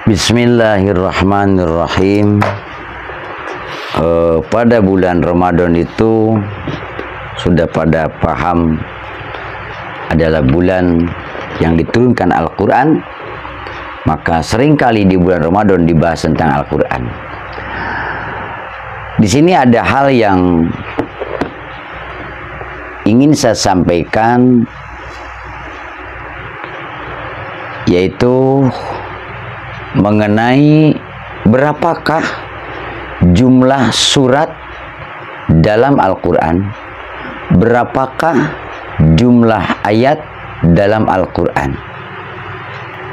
Bismillahirrahmanirrahim. Pada bulan Ramadan itu sudah pada paham adalah bulan yang diturunkan Al-Quran, maka seringkali di bulan Ramadan dibahas tentang Al-Quran. Di sini ada hal yang ingin saya sampaikan, yaitu mengenai berapakah jumlah surat dalam Al-Quran, berapakah jumlah ayat dalam Al-Quran.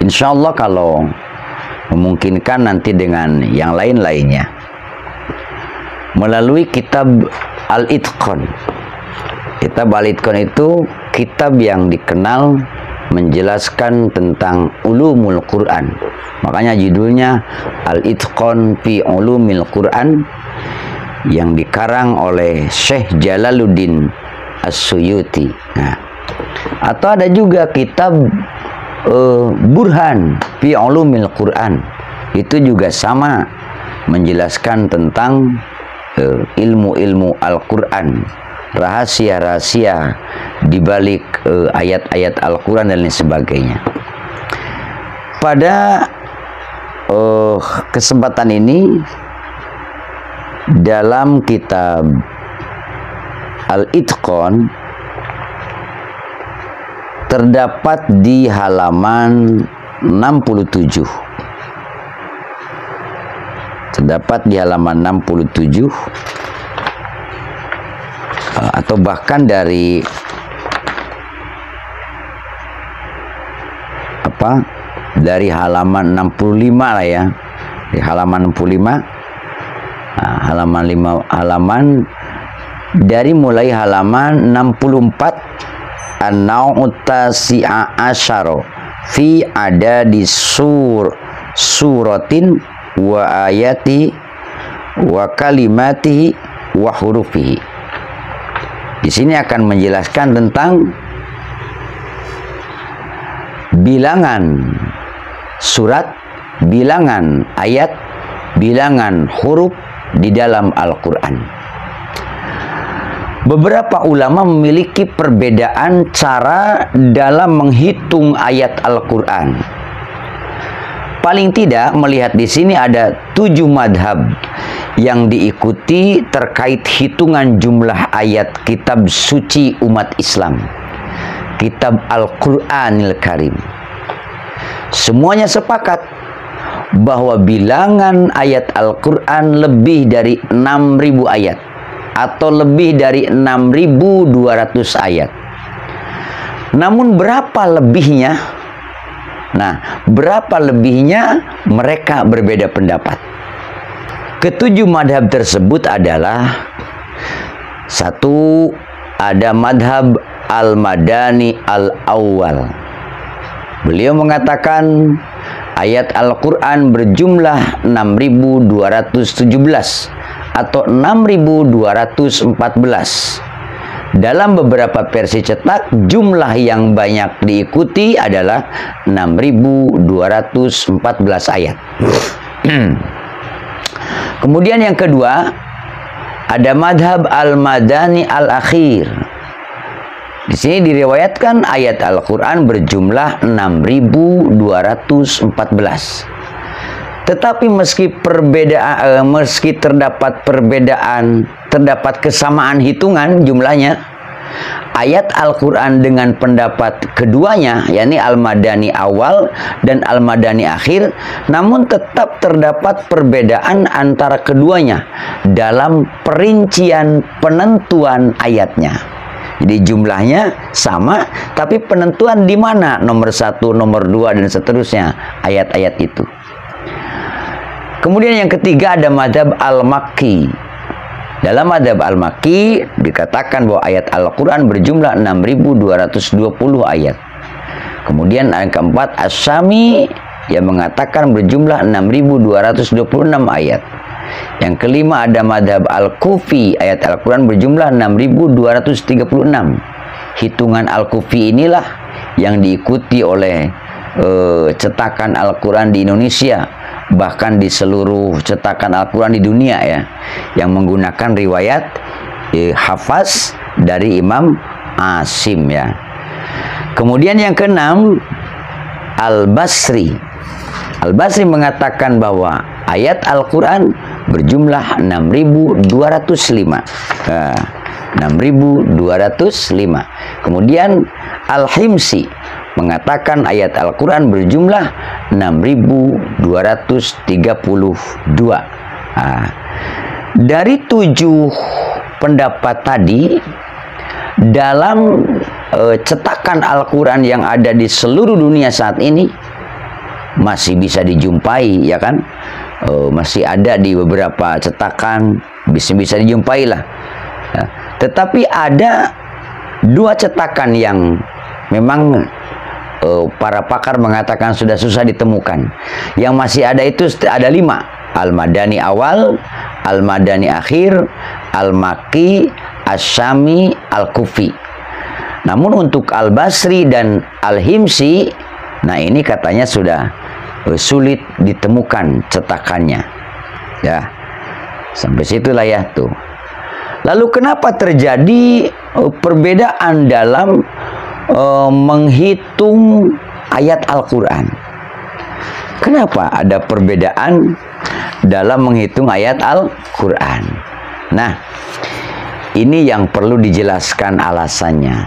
Insya Allah kalau memungkinkan nanti dengan yang lain-lainnya melalui kitab Al-Itqan. Kitab Al-Itqan itu kitab yang dikenal menjelaskan tentang ulumul Quran. Makanya judulnya Al-Itqan fi Ulumil Quran, yang dikarang oleh Syekh Jalaluddin As-Suyuti. Nah, atau ada juga kitab Burhan fi Ulumil Quran. Itu juga sama menjelaskan tentang ilmu-ilmu Al-Quran, rahasia-rahasia di balik ayat-ayat Al-Quran dan lain sebagainya. Pada kesempatan ini dalam kitab Al-Itqan terdapat di halaman 67. Terdapat di halaman 67 atau bahkan dari halaman 65 lah ya, di halaman 65. Halaman dari mulai halaman 64, an-naw'ut tasi'a asyara fi adadi suratin wa ayati wa kalimatihi wa hurufihi. Di sini akan menjelaskan tentang bilangan surat, bilangan ayat, bilangan huruf di dalam Al-Quran. Beberapa ulama memiliki perbedaan cara dalam menghitung ayat Al-Quran. Paling tidak melihat di sini ada 7 madhab yang diikuti terkait hitungan jumlah ayat kitab suci umat Islam, kitab Al-Quranil Karim. Semuanya sepakat bahwa bilangan ayat Al-Quran lebih dari 6.000 ayat atau lebih dari 6.200 ayat. Namun berapa lebihnya? Nah, berapa lebihnya mereka berbeda pendapat. Ketujuh madhab tersebut adalah: satu, ada madhab Al-Madani Al-Awwal. Beliau mengatakan ayat Al-Quran berjumlah 6.217 atau 6.214. Dalam beberapa versi cetak, jumlah yang banyak diikuti adalah 6.214 ayat. Kemudian yang kedua, ada madhab Al-Madani Al-Akhir. Di sini diriwayatkan ayat Al-Quran berjumlah 6.214. Tetapi meski terdapat perbedaan, terdapat kesamaan hitungan jumlahnya, ayat Al-Quran dengan pendapat keduanya, yakni Al-Madani Awal dan Al-Madani Akhir, namun tetap terdapat perbedaan antara keduanya dalam perincian penentuan ayatnya. Jadi jumlahnya sama, tapi penentuan di mana nomor 1, nomor 2 dan seterusnya ayat-ayat itu. Kemudian yang ketiga ada madhab Al-Makki. Dalam madhab Al-Makki dikatakan bahwa ayat Al-Quran berjumlah 6.220 ayat. Kemudian yang keempat As-Sami yang mengatakan berjumlah 6.226 ayat. Yang kelima ada madhab Al-Kufi, ayat Al-Quran berjumlah 6.236. Hitungan Al-Kufi inilah yang diikuti oleh cetakan Al-Quran di Indonesia, bahkan di seluruh cetakan Al-Quran di dunia ya, yang menggunakan riwayat Hafaz dari Imam Asim ya. Kemudian yang keenam, Al-Basri. Al-Basri mengatakan bahwa ayat Al-Quran berjumlah 6.205. 6.205. Kemudian Al-Himsi mengatakan ayat Al-Quran berjumlah 6.232. Dari 7 pendapat tadi, dalam cetakan Al-Quran yang ada di seluruh dunia saat ini masih bisa dijumpai, ya kan? Masih ada di beberapa cetakan, bisa dijumpai lah. Tetapi ada 2 cetakan yang memang para pakar mengatakan sudah susah ditemukan. Yang masih ada itu ada 5. Al-Madani awal, Al-Madani akhir, Al-Makki, Asy-Syami, Al-Kufi. Namun untuk Al-Basri dan Al-Himsi, nah ini katanya sudah sulit ditemukan cetakannya. Ya. Sampai situlah ya tuh. Lalu kenapa terjadi perbedaan dalam menghitung ayat Al-Quran? Kenapa ada perbedaan dalam menghitung ayat Al-Quran? Nah, ini yang perlu dijelaskan alasannya.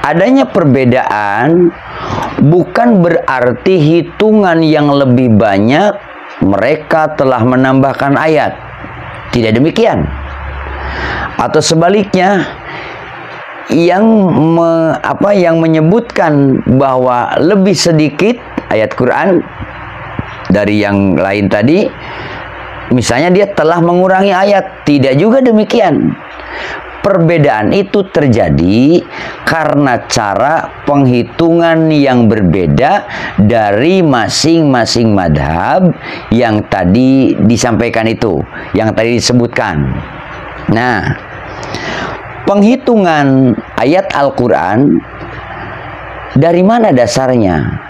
Adanya perbedaan bukan berarti hitungan yang lebih banyak mereka telah menambahkan ayat. Tidak demikian. Atau sebaliknya, yang menyebutkan bahwa lebih sedikit ayat Quran dari yang lain tadi, misalnya dia telah mengurangi ayat. Tidak juga demikian. Perbedaan itu terjadi karena cara penghitungan yang berbeda dari masing-masing madhab yang tadi disampaikan itu, yang tadi disebutkan. Nah, penghitungan ayat Al-Quran dari mana dasarnya?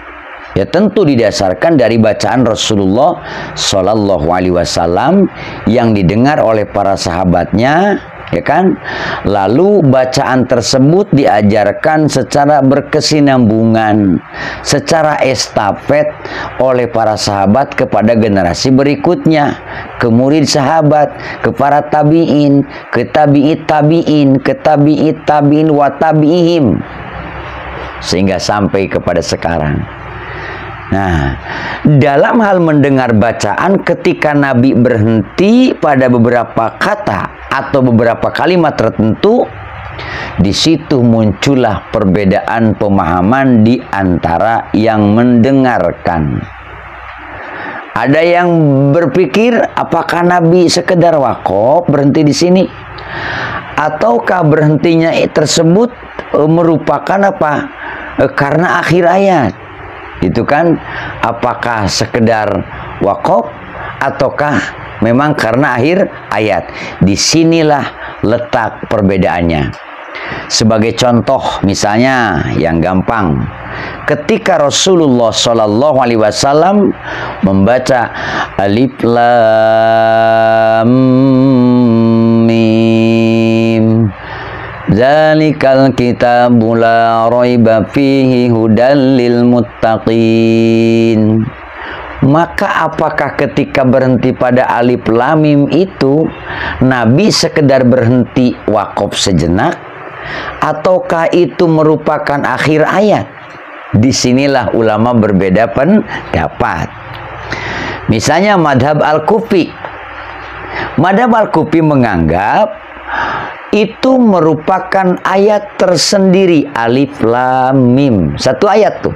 Ya tentu didasarkan dari bacaan Rasulullah Shallallahu Alaihi Wasallam yang didengar oleh para sahabatnya, ya kan? Lalu bacaan tersebut diajarkan secara berkesinambungan, secara estafet oleh para sahabat kepada generasi berikutnya, ke murid sahabat, ke para tabi'in, ke tabi'it tabi'in, ke tabi'it tabi'in wa tabi'ihim, sehingga sampai kepada sekarang. Nah, dalam hal mendengar bacaan, ketika Nabi berhenti pada beberapa kata atau beberapa kalimat tertentu, di situ muncullah perbedaan pemahaman di antara yang mendengarkan. Ada yang berpikir apakah Nabi sekedar wakaf berhenti di sini, ataukah berhentinya tersebut merupakan apa? Karena akhir ayat. Itu kan, apakah sekedar wakaf ataukah memang karena akhir ayat? Disinilah letak perbedaannya. Sebagai contoh, misalnya yang gampang, ketika Rasulullah Shallallahu Alaihi Wasallam membaca Alif Lam Mim, Zalikal kitabu la raiba fihi hudal lil muttaqin. Maka apakah ketika berhenti pada Alif Lam Mim itu Nabi sekedar berhenti wakaf sejenak, ataukah itu merupakan akhir ayat? Disinilah ulama berbeda pendapat. Misalnya madhab Al-Kufi. Madhab Al-Kufi menganggap itu merupakan ayat tersendiri, Alif Lam Mim, satu ayat tuh.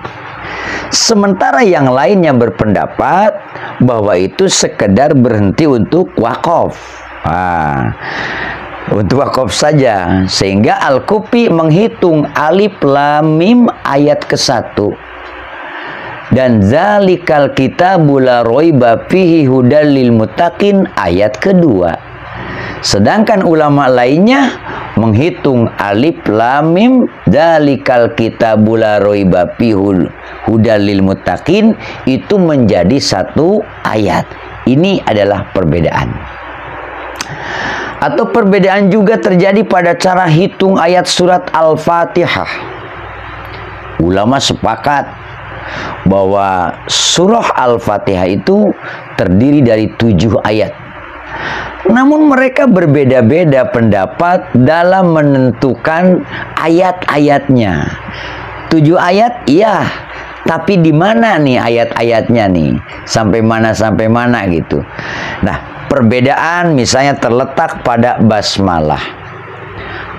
Sementara yang lainnya berpendapat bahwa itu sekedar berhenti untuk wakaf, untuk wakaf saja, sehingga Al-Kufi menghitung Alif Lam Mim ayat ke-1 dan Zalikal kitabu la raiba fihi hudal lil muttaqin ayat kedua. Sedangkan ulama lainnya menghitung alif lam mim dzalikal kitabul la raiba fihi hudal lil muttaqin itu menjadi satu ayat. Ini adalah perbedaan. Atau perbedaan juga terjadi pada cara hitung ayat surat Al-Fatihah. Ulama sepakat bahwa surah Al-Fatihah itu terdiri dari 7 ayat. Namun mereka berbeda-beda pendapat dalam menentukan ayat-ayatnya. 7 ayat, iya. Tapi di mana nih ayat-ayatnya nih? Sampai mana gitu. Nah, perbedaan misalnya terletak pada basmalah.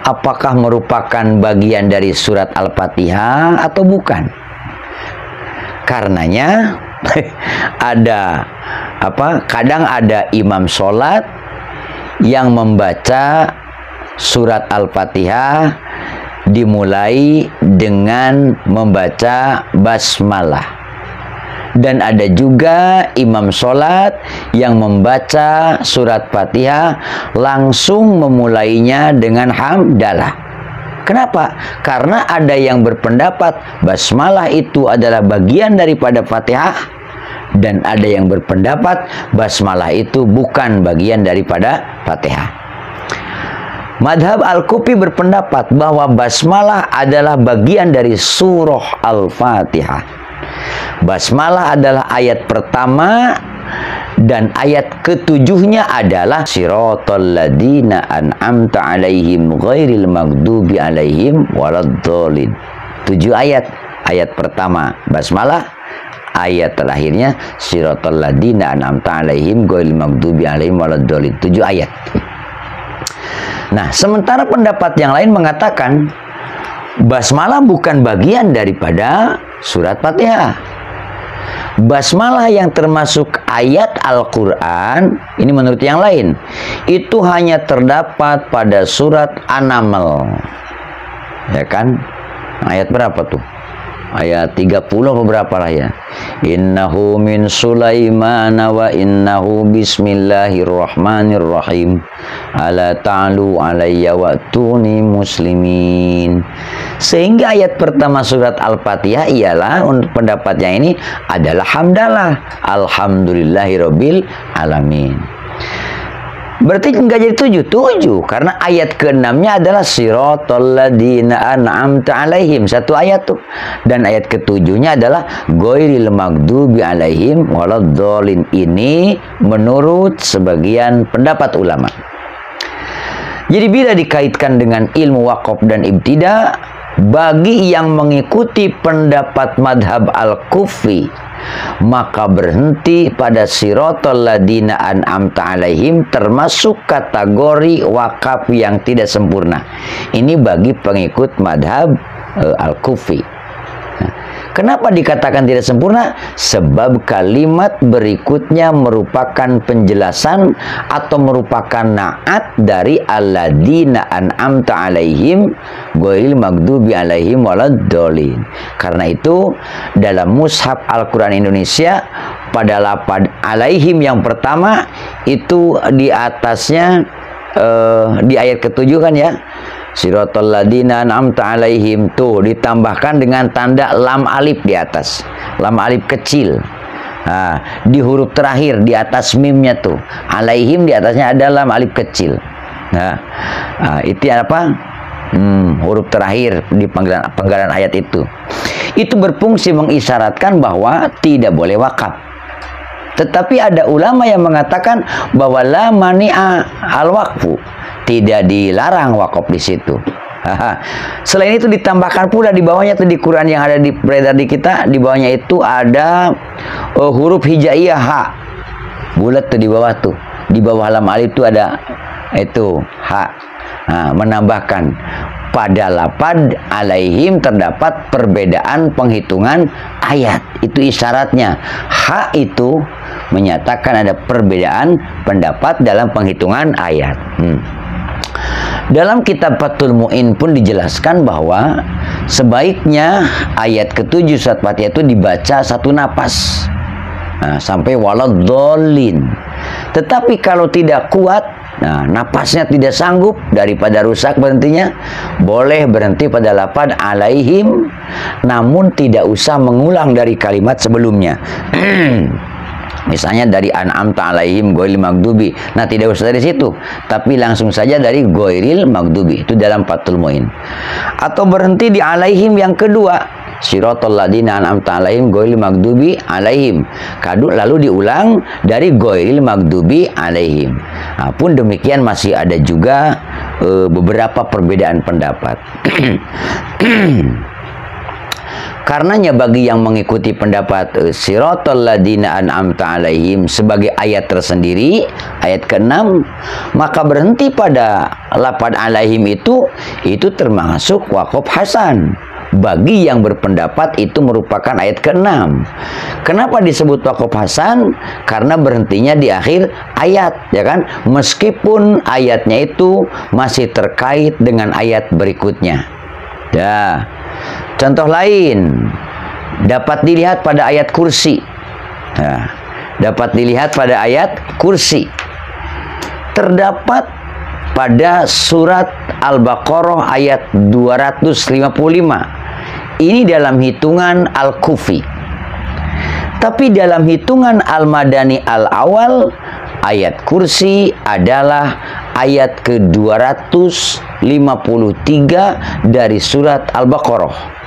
Apakah merupakan bagian dari surat Al-Fatihah atau bukan? Karenanya kadang ada imam sholat yang membaca surat Al-Fatihah dimulai dengan membaca basmalah. Dan ada juga imam sholat yang membaca surat Fatihah langsung memulainya dengan hamdalah. Kenapa? Karena ada yang berpendapat basmalah itu adalah bagian daripada Fatihah, dan ada yang berpendapat basmalah itu bukan bagian daripada Fatihah. Madhab Al-Kufi berpendapat bahwa basmalah adalah bagian dari surah Al-Fatihah. Basmalah adalah ayat pertama dan ayat ketujuhnya adalah siratal ladzina an'amta 'alaihim ghairil maghdubi 'alaihim waladdallin. 7 ayat. Ayat pertama basmalah, ayat terakhirnya siratal ladzina an'amta 'alaihim ghairil maghdubi 'alaihim waladdallin. 7 ayat. Nah, sementara pendapat yang lain mengatakan basmalah bukan bagian daripada surat Fatihah. Basmalah yang termasuk ayat Al-Quran, ini menurut yang lain, itu hanya terdapat pada surat An-Naml. Ya kan? Ayat berapa tuh? Ayat 30 atau berapa lah ya? Innahu min Sulaiman wa innahu bismillahirrahmanirrahim. Ala ta'alu alayya wa tuni muslimin. Sehingga ayat pertama surat Al-Fatihah ialah, untuk pendapatnya ini adalah hamdalah. Alhamdulillahirabbil alamin. Berarti enggak jadi 7, karena ayat ke-6-nya adalah siratal ladzina an'amta 'alaihim, satu ayat tuh. Dan ayat ke-7-nya adalah ghairil maghdubi 'alaihim waladdallin. Ini menurut sebagian pendapat ulama. Jadi bila dikaitkan dengan ilmu waqaf dan ibtida, bagi yang mengikuti pendapat madhab Al-Kufi, maka berhenti pada siratal ladzina an'amta 'alaihim termasuk kategori wakaf yang tidak sempurna. Ini bagi pengikut madhab Al-Kufi. Kenapa dikatakan tidak sempurna? Sebab kalimat berikutnya merupakan penjelasan atau merupakan naat dari alladzina an'amta 'alaihim ghairil maghdubi 'alaihim waladdallin. Karena itu dalam mushaf Al-Quran Indonesia pada lafaz 'alaihim yang pertama itu di atasnya di ayat ke-7 kan ya, siratal ladzina an'amta 'alaihim, tuh ditambahkan dengan tanda lam alif di atas, lam alif kecil. Nah, di huruf terakhir di atas mimnya tuh, 'alaihim di atasnya ada lam alif kecil. Nah, itu apa? Huruf terakhir di penggalan ayat itu berfungsi mengisyaratkan bahwa tidak boleh wakaf. Tetapi ada ulama yang mengatakan bahwa la mani'a al-waqfu, tidak dilarang wakaf di situ. Selain itu ditambahkan pula di bawahnya tuh di Quran yang ada di beredar di kita, di bawahnya itu ada huruf hijaiyah ha, bulat tuh di bawah tuh, di bawah lam alif itu ada itu ha. Nah, menambahkan pada lafaz 'alaihim terdapat perbedaan penghitungan ayat. Itu isyaratnya. Ha itu menyatakan ada perbedaan pendapat dalam penghitungan ayat. Dalam kitab Fathul Mu'in pun dijelaskan bahwa sebaiknya ayat ke-7 surat Fatihah itu dibaca satu napas. Nah, sampai waladdallin. Tetapi kalau tidak kuat, Nah, napasnya tidak sanggup, daripada rusak berhentinya, boleh berhenti pada lafaz alaihim, namun tidak usah mengulang dari kalimat sebelumnya. Misalnya dari an'amta alaihim ghairil maghdubi. Nah, tidak usah dari situ, tapi langsung saja dari ghairil maghdubi. Itu dalam Fathul Muin. Atau berhenti di alaihim yang kedua, siratal ladzina an'amta alaihim ghairil maghdubi alaihim. Lalu diulang dari ghairil maghdubi alaihim. Nah, pun demikian masih ada juga beberapa perbedaan pendapat. Karenanya bagi yang mengikuti pendapat siratal ladzina an'amta alaihim sebagai ayat tersendiri, ayat ke-6, maka berhenti pada lafaz alaihim itu termasuk waqaf hasan. Bagi yang berpendapat itu merupakan ayat ke-6. Kenapa disebut waqaf hasan? Karena berhentinya di akhir ayat, ya kan? Meskipun ayatnya itu masih terkait dengan ayat berikutnya. Ya. Contoh lain dapat dilihat pada ayat kursi. Nah, dapat dilihat pada ayat kursi. Terdapat pada surat Al-Baqarah ayat 255. Ini dalam hitungan Al-Kufi. Tapi dalam hitungan Al-Madani Al-Awal, ayat kursi adalah ayat ke-253 dari surat Al-Baqarah.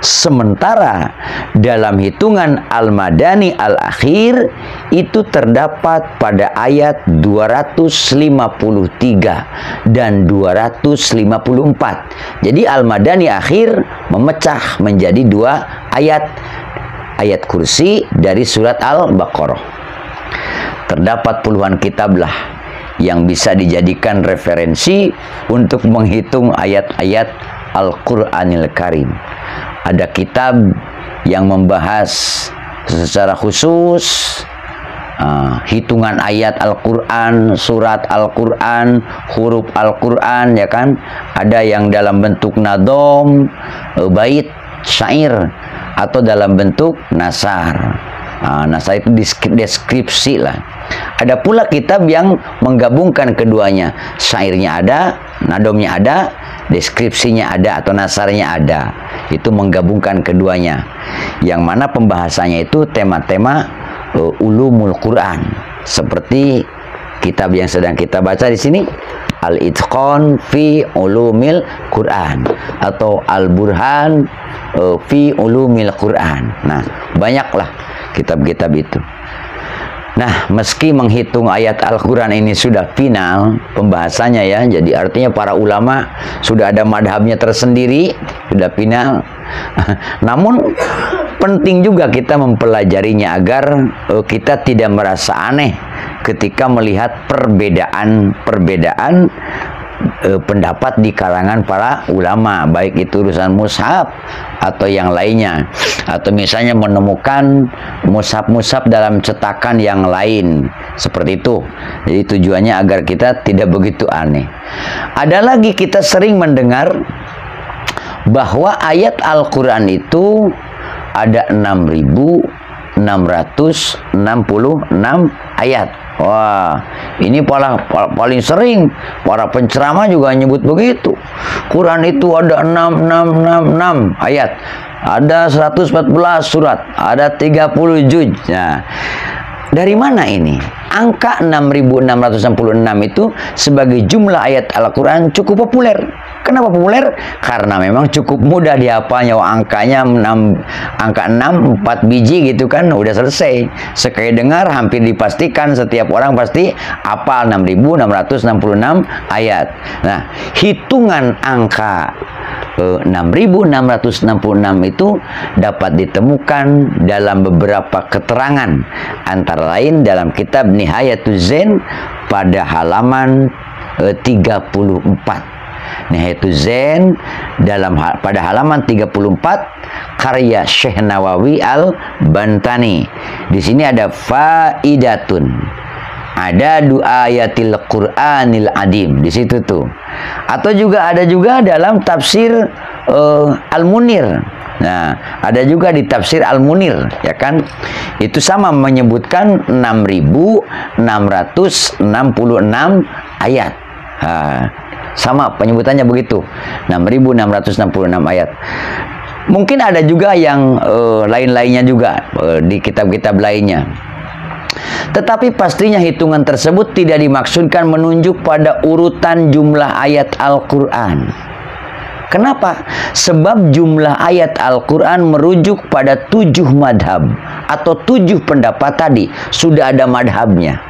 Sementara dalam hitungan Al-Madani Al-Akhir itu terdapat pada ayat 253 dan 254. Jadi Al-Madani Akhir memecah menjadi dua ayat. Ayat kursi dari surat Al-Baqarah. Terdapat puluhan kitab lah yang bisa dijadikan referensi untuk menghitung ayat-ayat Al-Quranil Karim. Ada kitab yang membahas secara khusus hitungan ayat Al-Quran, surat Al-Quran, huruf Al-Quran, ya kan? Ada yang dalam bentuk nadom, bait, syair, atau dalam bentuk nasar. Nasar itu deskripsi lah. Ada pula kitab yang menggabungkan keduanya. Syairnya ada, nadomnya ada, deskripsinya ada atau nasarnya ada. Itu menggabungkan keduanya. Yang mana pembahasannya itu tema-tema ulumul Quran. Seperti kitab yang sedang kita baca di sini, Al-Itqan fi ulumil Quran atau Al-Burhan fi ulumil Quran. Nah, banyaklah kitab-kitab itu. Nah, meski menghitung ayat Al-Quran ini sudah final pembahasannya ya, jadi artinya para ulama sudah ada madhabnya tersendiri, sudah final. Namun penting juga kita mempelajarinya agar kita tidak merasa aneh ketika melihat perbedaan pendapat di kalangan para ulama, baik itu urusan mushaf atau yang lainnya, atau misalnya menemukan mushaf-mushaf dalam cetakan yang lain seperti itu. Jadi tujuannya agar kita tidak begitu aneh. Ada lagi kita sering mendengar bahwa ayat Al-Quran itu ada 6.666 ayat. Wah, ini paling sering para penceramah juga nyebut begitu. Quran itu ada 666 ayat, ada 114 surat, ada 30 juz. Nah, dari mana ini? Angka 6.666 itu sebagai jumlah ayat Al-Quran cukup populer. Kenapa populer? Karena memang cukup mudah dihafalnya. Angkanya angka 6, 4 biji gitu kan, udah selesai. Sekali dengar hampir dipastikan setiap orang pasti hafal 6.666 ayat. Nah, hitungan angka 6.666 itu dapat ditemukan dalam beberapa keterangan, antara lain dalam kitab Nihayatuz Zain pada halaman 34. Nihayatuz Zain pada halaman 34 karya Syekh Nawawi Al-Bantani. Di sini ada faidatun, ada dua ayatil Qur'anil adim di situ tuh. Atau juga ada juga dalam tafsir Al-Munir. Nah, ada juga di tafsir Al-Munir, ya kan? Itu sama menyebutkan 6.666 ayat. Sama penyebutannya begitu. 6.666 ayat. Mungkin ada juga yang lain-lainnya juga di kitab-kitab lainnya. Tetapi pastinya hitungan tersebut tidak dimaksudkan menunjuk pada urutan jumlah ayat Al-Quran. Kenapa? Sebab jumlah ayat Al-Quran merujuk pada 7 madhab atau 7 pendapat tadi. Sudah ada madhabnya.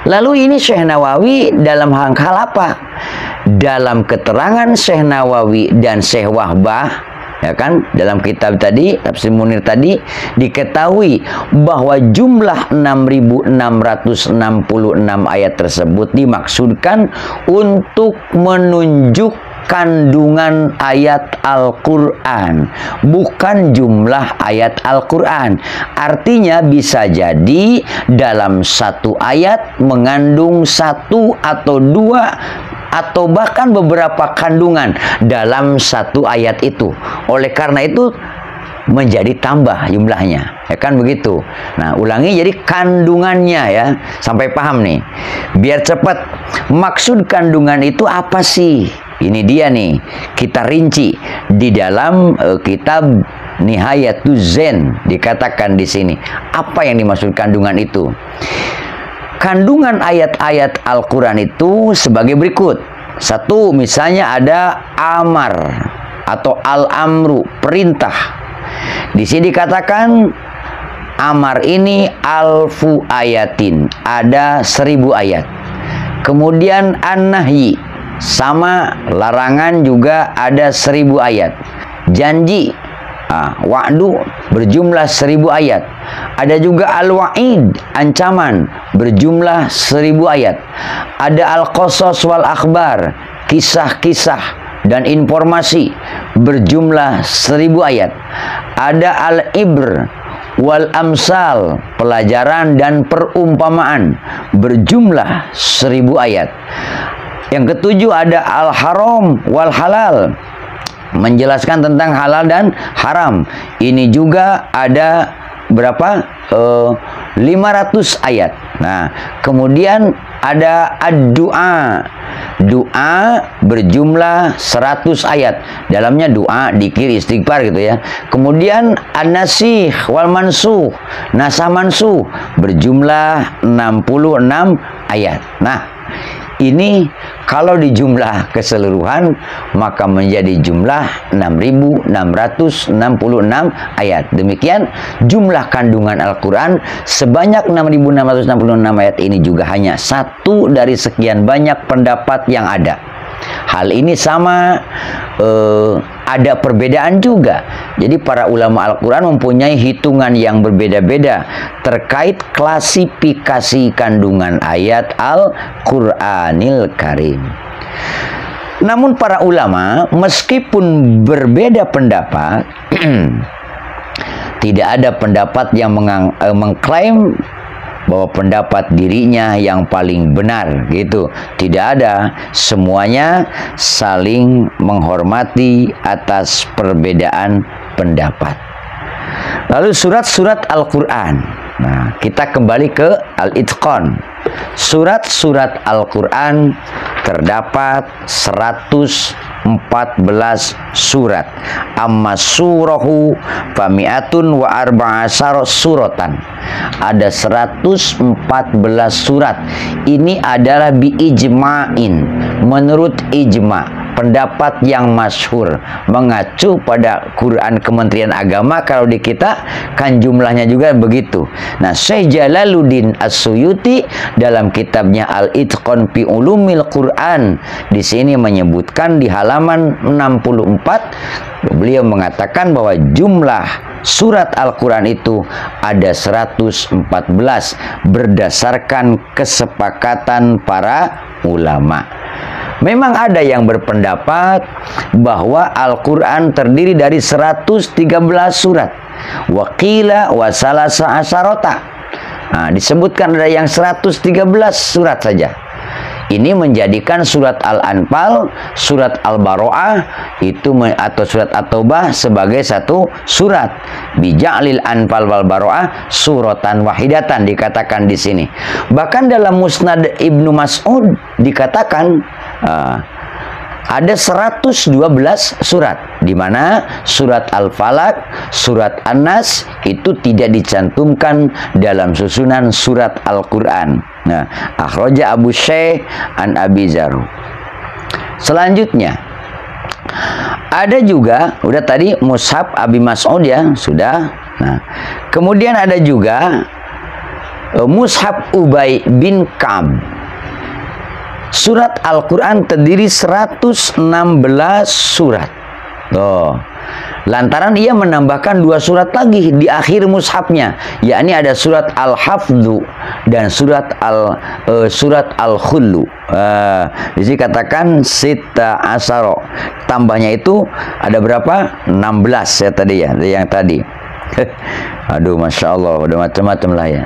Lalu ini Syekh Nawawi dalam hal apa? Dalam keterangan Syekh Nawawi dan Syekh Wahbah, ya kan, dalam kitab tadi, Tafsir Munir tadi, diketahui bahwa jumlah 6.666 ayat tersebut dimaksudkan untuk menunjuk kandungan ayat Al-Quran, bukan jumlah ayat Al-Quran. Artinya bisa jadi dalam satu ayat mengandung 1 atau 2 atau bahkan beberapa kandungan dalam satu ayat itu. Oleh karena itu menjadi tambah jumlahnya, ya kan begitu. Nah, ulangi, jadi kandungannya ya, sampai paham nih, biar cepat. Maksud kandungan itu apa sih? Ini dia nih, kita rinci di dalam kitab Nihayatuz Zen, dikatakan di sini apa yang dimaksud kandungan itu. Kandungan ayat-ayat Al-Quran itu sebagai berikut. 1, misalnya ada amar atau al-amru, perintah. Di sini dikatakan amar ini alfu ayatin, ada 1000 ayat. Kemudian an-nahyi, sama larangan juga ada 1000 ayat. Janji, wa'du, berjumlah 1000 ayat. Ada juga al-wa'id, ancaman, berjumlah 1000 ayat. Ada al-qasas wal akhbar, kisah-kisah dan informasi, berjumlah 1000 ayat. Ada al-ibr wal amsal, pelajaran dan perumpamaan, berjumlah 1000 ayat. Yang ketujuh ada al-haram wal halal, menjelaskan tentang halal dan haram. Ini juga ada berapa? 500 ayat. Nah, kemudian ada ad-du'a. Doa berjumlah 100 ayat. Dalamnya doa, dzikir, istighfar gitu ya. Kemudian an-nasikh wal mansukh, nasah mansuh, berjumlah 66 ayat. Nah, ini kalau dijumlah keseluruhan maka menjadi jumlah 6.666 ayat. Demikian jumlah kandungan Al-Quran sebanyak 6.666 ayat ini juga hanya satu dari sekian banyak pendapat yang ada. Hal ini sama ada perbedaan juga. Jadi para ulama Al-Quran mempunyai hitungan yang berbeda-beda terkait klasifikasi kandungan ayat Al-Quranil Karim. Namun para ulama meskipun berbeda pendapat tidak ada pendapat yang mengklaim bahwa pendapat dirinya yang paling benar gitu. Tidak ada, semuanya saling menghormati atas perbedaan pendapat. Lalu surat-surat Al-Quran. Nah, kita kembali ke Al-Itqan. Surat-surat Al-Quran terdapat 114 surat. Amma surahu fami'atun wa arba'asar suratan. Ada 114 surat. Ini adalah biijma'in, menurut ijma', pendapat yang masyhur, mengacu pada Quran Kementerian Agama. Kalau di kita kan jumlahnya juga begitu. Nah, Syekh Jalaluddin As-Suyuti dalam kitabnya Al-Itqan fi Ulumil Quran di sini menyebutkan di halaman 64, beliau mengatakan bahwa jumlah surat Al-Quran itu ada 114 berdasarkan kesepakatan para ulama. Memang ada yang berpendapat bahwa Al-Quran terdiri dari 113 surat. Waqila wa salasa asyarata. Nah, disebutkan ada yang 113 surat saja. Ini menjadikan surat Al-Anfal, surat Al-Baro'ah itu atau surat At-Taubah sebagai satu surat. Bija'lil Anfal wal Baro'ah suratan wahidatan dikatakan di sini. Bahkan dalam Musnad Ibnu Mas'ud dikatakan ada 112 surat, di mana surat Al-Falaq, surat An-Nas itu tidak dicantumkan dalam susunan surat Al-Quran. Nah, akhraja Abu Syekh an Abi Dzar. Selanjutnya ada juga, udah tadi mushaf Abi Mas'ud ya, sudah. Nah, kemudian ada juga mushaf Ubay bin Ka'ab. Surat Al-Quran terdiri 116 surat. Lantaran ia menambahkan 2 surat lagi di akhir mushafnya, yakni ada surat Al-Hafdhu dan surat Al-Khullu. Di sini katakan sita asaro. Tambahnya itu ada berapa? 16 ya tadi ya, yang tadi. Aduh, masya Allah, udah macam-macam lah ya.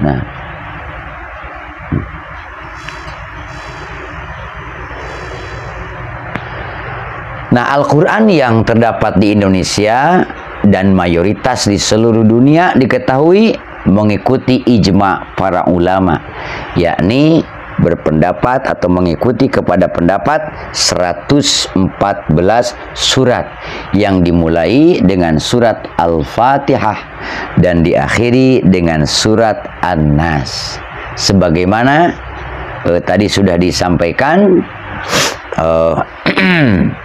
Nah, Al-Quran yang terdapat di Indonesia dan mayoritas di seluruh dunia diketahui mengikuti ijma para ulama, yakni berpendapat atau mengikuti kepada pendapat 114 surat yang dimulai dengan surat Al-Fatihah dan diakhiri dengan surat An-Nas. Sebagaimana tadi sudah disampaikan,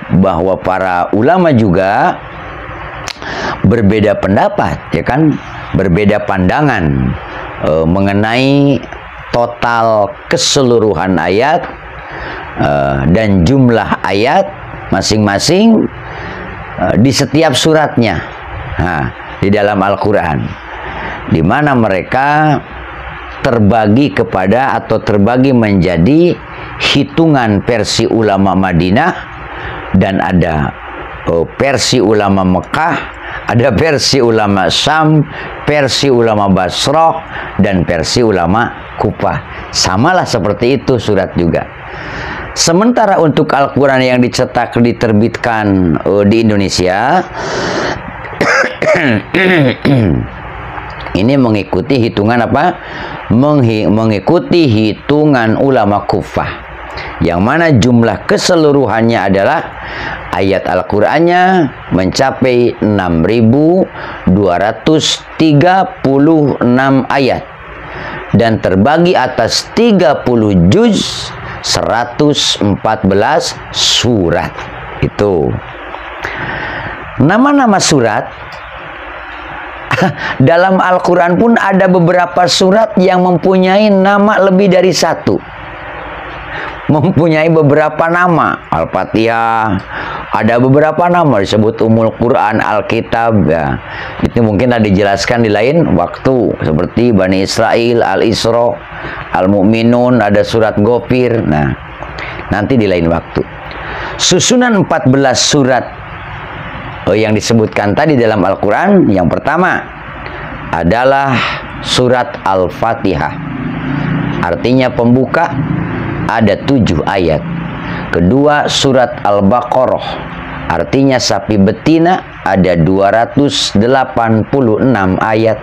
bahwa para ulama juga berbeda pendapat, ya kan, berbeda pandangan mengenai total keseluruhan ayat dan jumlah ayat masing-masing di setiap suratnya di dalam Al-Quran, di mana mereka terbagi kepada atau terbagi menjadi hitungan versi ulama Madinah, dan ada versi ulama Mekah, ada versi ulama Syam, versi ulama Basrah, dan versi ulama Kufah. Samalah seperti itu surat juga. Sementara untuk Al-Quran yang dicetak diterbitkan di Indonesia ini mengikuti hitungan apa? Mengikuti hitungan ulama Kufah, yang mana jumlah keseluruhannya adalah ayat Al-Qurannya mencapai 6.236 ayat dan terbagi atas 30 juz 114 surat. Itu nama-nama surat. Dalam Al-Quran pun ada beberapa surat yang mempunyai nama lebih dari satu, mempunyai beberapa nama. Al-Fatihah ada beberapa nama disebut Ummul Quran, Alkitab ya. Itu mungkin ada dijelaskan di lain waktu, seperti Bani Israel, Al-Isra, Al-Mu'minun, ada surat Ghafir. Nah, nanti di lain waktu. Susunan 14 surat yang disebutkan tadi dalam Al-Quran, yang pertama adalah surat Al-Fatihah, artinya pembuka, ada 7 ayat. Kedua surat Al-Baqarah, artinya sapi betina, ada 286 ayat.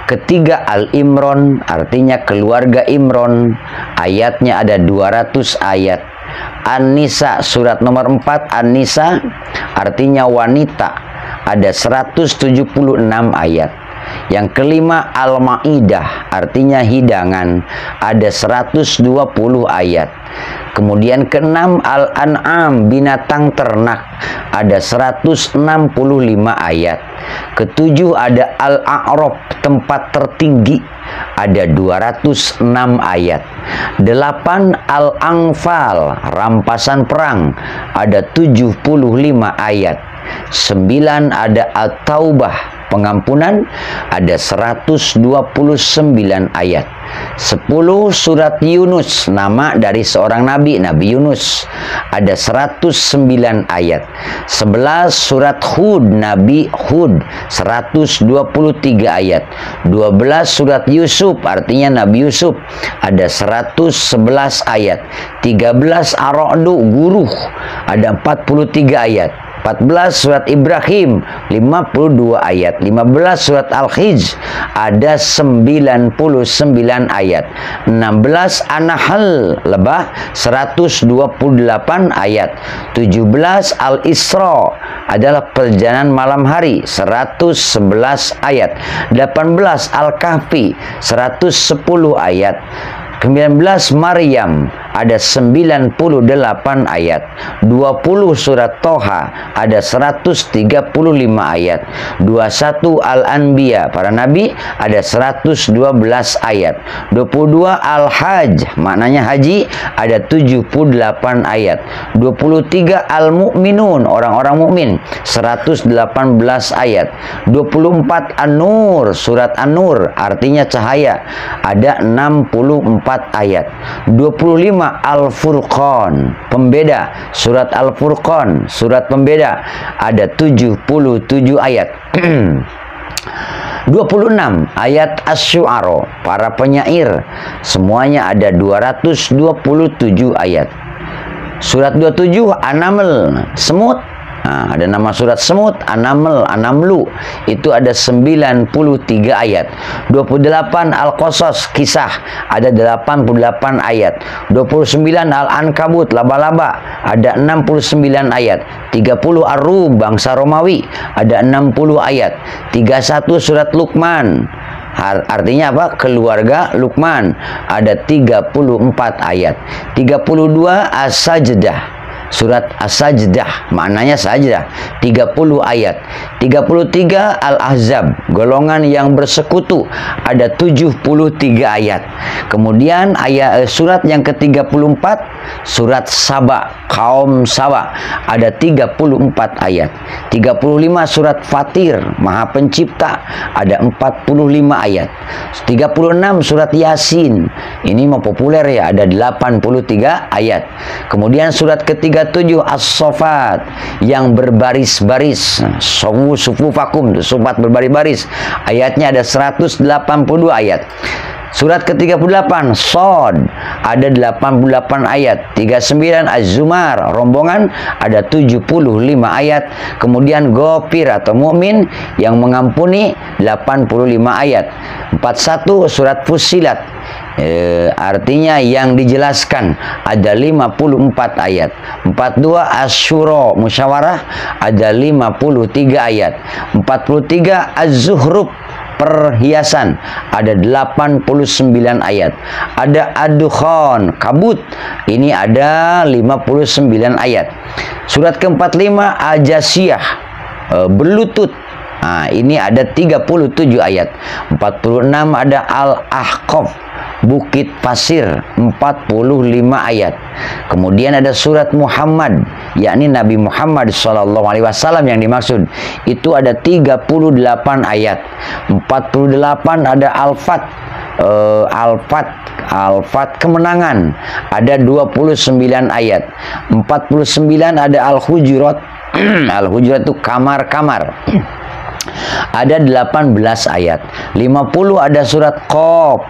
Ketiga Al-Imran, artinya keluarga Imran, ayatnya ada 200 ayat. An-Nisa, surat nomor 4 An-Nisa, artinya wanita, ada 176 ayat. Yang kelima Al-Ma'idah, artinya hidangan, ada 120 ayat. Kemudian keenam Al-An'am, binatang ternak, ada 165 ayat. Ketujuh ada Al-A'raf, tempat tertinggi, ada 206 ayat. 8 Al-Anfal, rampasan perang, ada 75 ayat. 9 ada At-Taubah, pengampunan, ada 129 ayat. 10 surat Yunus, nama dari seorang nabi, Nabi Yunus, ada 109 ayat. 11 surat Hud, Nabi Hud, 123 ayat. 12 surat Yusuf, artinya Nabi Yusuf, ada 111 ayat. 13 Ar-Ra'd, Guruh, ada 43 ayat. 14 surat Ibrahim, 52 ayat. 15 surat Al-Hijr, ada 99 ayat. 16 An-Nahl, Lebah, 128 ayat. 17 Al-Isra, adalah perjalanan malam hari, 111 ayat. 18 Al-Kahfi, 110 ayat. 19 Maryam, ada 98 ayat. 20 surat Toha, ada 135 ayat. 21 Al-Anbiya, para nabi, ada 112 ayat. 22 Al-Hajj, maknanya haji, ada 78 ayat. 23 Al-Mu'minun, orang-orang mukmin, 118 ayat. 24 An-Nur, surat An-Nur, artinya cahaya, ada 64 ayat. 25 Al-Furqan, pembeda, surat Al-Furqan, surat pembeda, ada 77 ayat. 26 ayat Asy-Syu'ara, para penyair, semuanya ada 227 ayat. Surat 27 An-Naml, semut. Nah, ada nama surat semut, An-Naml, An-Namlu, itu ada 93 ayat. 28 Al-Qasas, kisah, ada 88 ayat. 29 Al-Ankabut, laba-laba, ada 69 ayat. 30 Ar-Rum, bangsa Romawi, ada 60 ayat. 31 surat Luqman, artinya apa? Keluarga Luqman, ada 34 ayat. 32 As-Sajdah, surat As-Sajdah, maknanya sajdah, 30 ayat. 33 Al-Ahzab, golongan yang bersekutu, ada 73 ayat. Kemudian ayat surat yang ke-34 surat Saba, kaum Saba, ada 34 ayat. 35 surat Fatir, Maha Pencipta, ada 45 ayat. 36 surat Yasin, ini mau populer ya, ada 83 ayat. Kemudian surat ke-37 As-Saffat, yang berbaris-baris, sufufakum, sufat berbaris-baris, ayatnya ada 182 ayat. Surat ke-38 Shad, ada 88 ayat. 39 Az-Zumar, rombongan, ada 75 ayat. Kemudian Ghafir atau mukmin, yang mengampuni, 85 ayat. 41 surat Fussilat, artinya yang dijelaskan, ada 54 ayat. 42 Asy-Syura, musyawarah, ada 53 ayat. 43 Az-Zukhruf, perhiasan, ada 89 ayat. Ada Ad-Dukhan, kabut, ini ada 59 ayat. Surat ke-45 Al-Jasiyah, berlutut, nah, ini ada 37 ayat. 46 ada Al-Ahqaf, bukit pasir, 45 ayat. Kemudian ada surat Muhammad, yakni Nabi Muhammad SAW yang dimaksud, itu ada 38 ayat. 48 ada Al-Fat, Al-Fat kemenangan, ada 29 ayat. 49 ada Al-Hujurat, Al-Hujurat itu kamar-kamar, ada 18 ayat. 50 ada surat Qaf,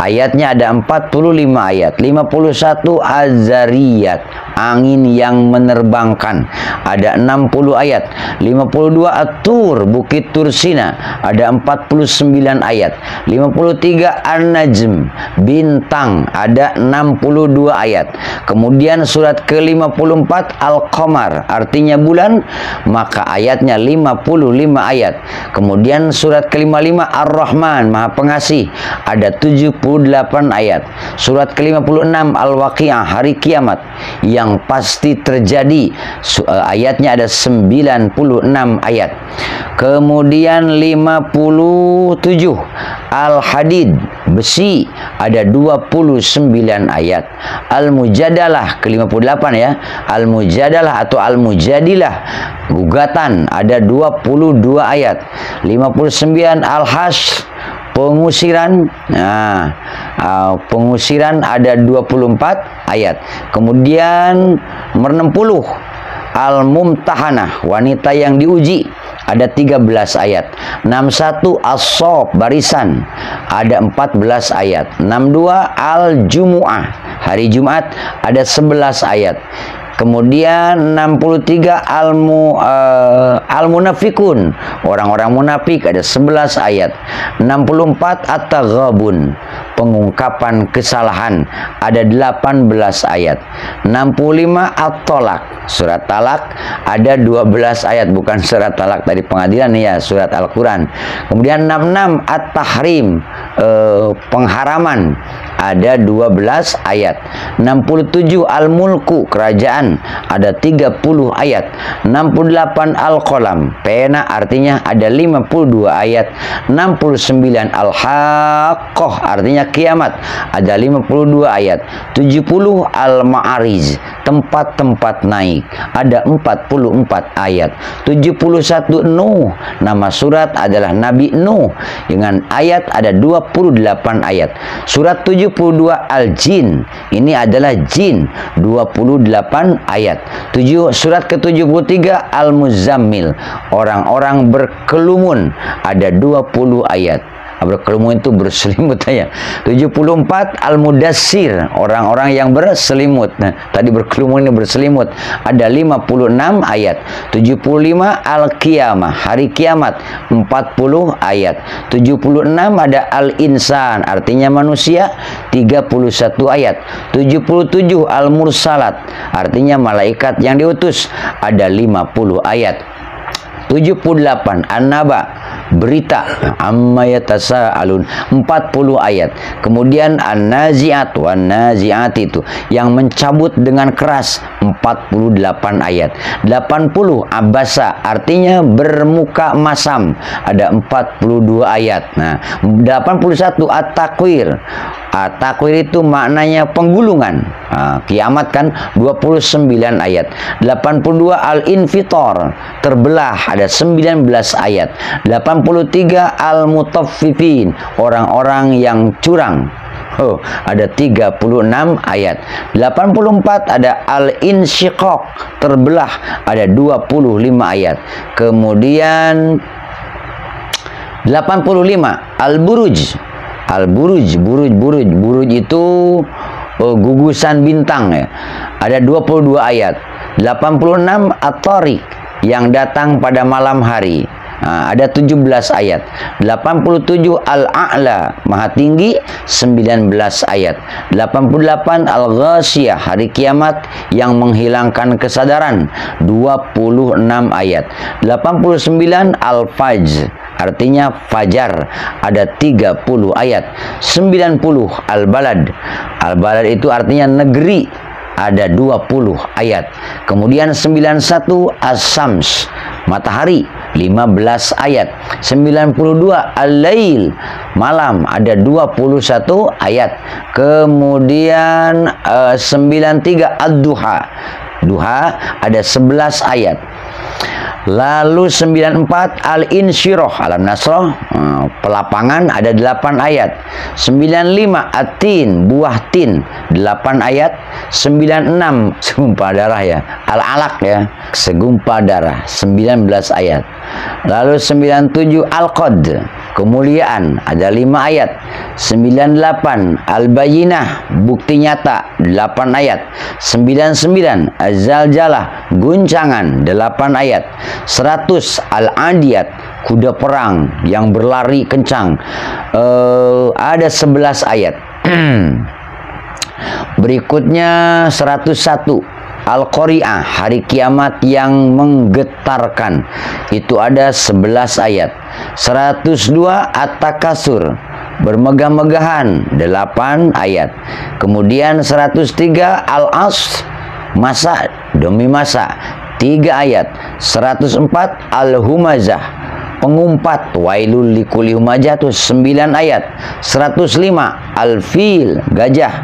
ayatnya ada 45 ayat. 51 Az-Zariyat, angin yang menerbangkan, ada 60 ayat. 52 At-Tur, bukit Tursina, ada 49 ayat. 53 An-Najm, bintang, ada 62 ayat. Kemudian surat ke-54 Al-Qamar, artinya bulan, maka ayatnya 55 ayat. Kemudian surat ke-55 Ar-Rahman, Maha Pengasih, ada 78 ayat. Surat ke-56 Al-Waqiah, hari kiamat yang pasti terjadi, ayatnya ada 96 ayat. Kemudian 57 Al-Hadid, besi, ada 29 ayat. Al-Mujadalah, ke-58 ya, Al-Mujadalah atau Al-Mujadilah, gugatan, ada 22 ayat. 59 Al-Hasyr, pengusiran. Pengusiran ada 24 ayat. Kemudian nomor 60 Al-Mumtahanah, wanita yang diuji, ada 13 ayat. 61 As-Sof, barisan, ada 14 ayat. 62 Al-Jumu'ah, hari Jumat, ada 11 ayat. Kemudian 63 Al-Munafikun, orang-orang munafik, ada 11 ayat. 64 At-Taghabun, pengungkapan kesalahan, ada 18 ayat. 65 At-Tolak, surat talak, ada 12 ayat. Bukan surat talak tadi pengadilan ya, surat Al-Quran. Kemudian 66 At-Tahrim, pengharaman, ada 12 ayat. 67 Al-Mulku, kerajaan, ada 30 ayat. 68 Al-Qalam, pena, artinya ada 52 ayat. 69 Al-Haqqah, artinya kiamat, ada 52 ayat. 70 Al-Ma'arij, tempat-tempat naik, ada 44 ayat. 71 Nuh, nama surat adalah Nabi Nuh, dengan ayat ada 28 ayat. Surat 72 Al-Jin, ini adalah jin, 28 ayat. Surat ke-73 Al-Muzammil, orang-orang berkelumun, ada 20 ayat. Berkelumun itu berselimut ya. 74 Al-Mudassir, orang-orang yang berselimut. Nah, tadi berkelumun ini berselimut, ada 56 ayat. 75 Al-Qiyamah, hari kiamat, 40 ayat. 76 ada Al-Insan, artinya manusia, 31 ayat. 77 Al-Mursalat, artinya malaikat yang diutus, ada 50 ayat. 78 An-Naba, berita, amma yatasaalun, 40 ayat. Kemudian An-Nazi'at wan Nazi'at, itu yang mencabut dengan keras, 48 ayat. 80 Abasa, artinya bermuka masam, ada 42 ayat. Nah, 81 At-Takwir. At-Takwir itu maknanya penggulungan. Kiamat kan, 29 ayat. 82 Al-Infitor, terbelah, ada 19 ayat. 83 Al-Mutaffifin, orang-orang yang curang, ada 36 ayat. 84 ada Al-Insyiqaq, terbelah, ada 25 ayat. Kemudian 85 Al-Buruj. Buruj itu gugusan bintang ya, ada 22 ayat. 86 At-Tariq, yang datang pada malam hari, ada 17 ayat. 87 Al-A'la, maha tinggi, 19 ayat. 88 Al-Ghasyiyah, hari kiamat yang menghilangkan kesadaran, 26 ayat. 89 Al-Fajr, artinya fajar, ada 30 ayat. 90 Al-Balad. Al-Balad itu artinya negeri, ada 20 ayat. Kemudian 91 As-Sams, matahari, 15 ayat. 92 Al-Lail, malam, ada 21 ayat. Kemudian 93 Ad-Duha, duha, ada 11 ayat. Lalu 94 Al-Insyirah, Al-Nasrah, pelapangan, ada 8 ayat. 95 At-Tin, buah tin, 8 ayat. 96 segumpal darah ya, Al-Alaq ya, segumpal darah, 19 ayat. Lalu 97 Al-Qad, kemuliaan, ada 5 ayat. 98 Al-Bayyinah, bukti nyata, 8 ayat. 99 Az-Zalzalah, guncangan, 8 ayat. 100 Al-Adiyat, kuda perang yang berlari kencang, ada 11 ayat. Berikutnya 101 Al-Qari'ah, hari kiamat yang menggetarkan, itu ada 11 ayat. 102 At-Takasur, bermegah-megahan, 8 ayat. Kemudian 103 Al-Asr, masa demi masa, 3 ayat. 104 Al-Humazah, pengumpat, wailul likulli humazah, itu 9 ayat. 105 Al-Fil, gajah,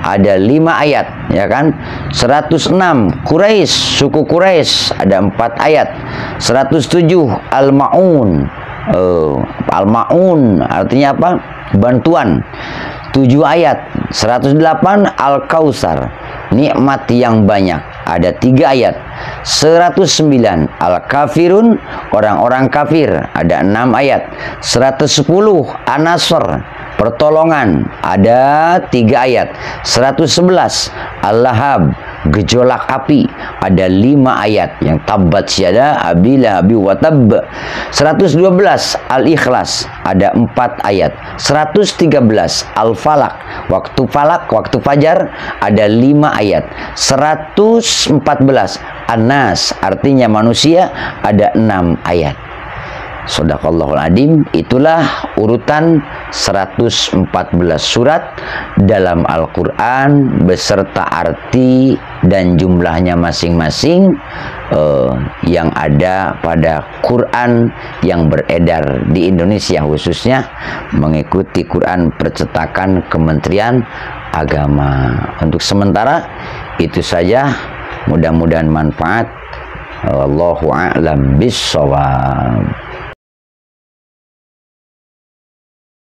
ada 5 ayat ya kan. 106 Quraisy, suku Quraisy, ada 4 ayat. 107 Al-Ma'un, Al-Ma'un artinya apa? Bantuan. 7 ayat. 108 Al-Kautsar, nikmat yang banyak, ada 3 ayat. 109 Al-Kafirun, orang-orang kafir, ada 6 ayat. 110 An-Nasr, pertolongan, ada 3 ayat. 111 Al-Lahab, gejolak api, ada 5 ayat. Yang tabbat syada abi lahabi wa tabb. 112 Al-Ikhlas, ada 4 ayat. 113 Al-Falak, waktu falak, waktu fajar, ada 5 ayat. 114 An-Nas, artinya manusia, ada 6 ayat. Shadaqallahul Adzim. Itulah urutan 114 surat dalam Al-Quran beserta arti dan jumlahnya masing-masing yang ada pada Quran yang beredar di Indonesia, khususnya mengikuti Quran percetakan Kementerian Agama. Untuk sementara itu saja, mudah-mudahan manfaat. Wallahu a'lam bishshawab.